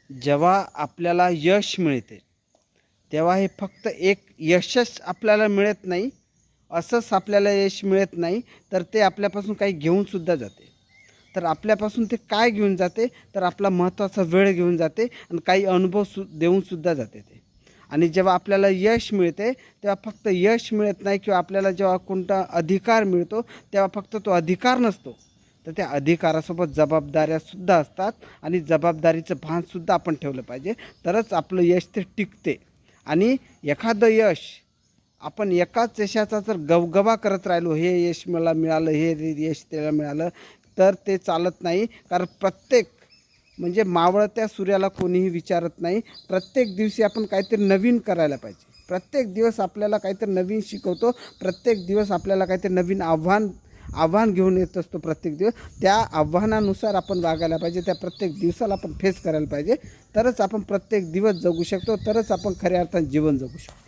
जेव्हा आपल्याला यश मिळते तेव्हा हे फक्त एक यशच आपल्याला मिळत नाही, असंच आपल्याला यश मिळत नाही, तर ते आपल्यापासून काही घेऊनसुद्धा जाते. तर आपल्यापासून ते काय घेऊन जाते, तर आपला महत्त्वाचा वेळ घेऊन जाते आणि काही अनुभव देऊनसुद्धा जाते ते. आणि जेव्हा आपल्याला यश मिळते तेव्हा फक्त यश मिळत नाही, किंवा आपल्याला जेव्हा कोणता अधिकार मिळतो तेव्हा फक्त तो अधिकार नसतो, तर त्या अधिकारासोबत जबाबदाऱ्यासुद्धा असतात. आणि जबाबदारीचं भानसुद्धा आपण ठेवलं पाहिजे, तरच आपलं यश ते टिकते. आणि एखादं यश आपण एकाच यशाचा जर गवगवा करत राहिलो, हे यश मला मिळालं, हे यश त्याला मिळालं, तर ते चालत नाही. कारण प्रत्येक म्हणजे मावळत्या सूर्याला कोणीही विचारत नाही. प्रत्येक दिवशी आपण काहीतरी नवीन करायला पाहिजे. प्रत्येक दिवस आपल्याला काहीतरी नवीन शिकवतो. प्रत्येक दिवस आपल्याला काहीतरी नवीन आव्हान घेऊन येत असतो. प्रत्येक दिवस त्या आव्हानानुसार आपण वागायला पाहिजे. त्या प्रत्येक दिवसाला आपण फेस करायला पाहिजे. तरच आपण प्रत्येक दिवस जगू शकतो. तरच आपण खऱ्या अर्थाने जीवन जगू शकतो.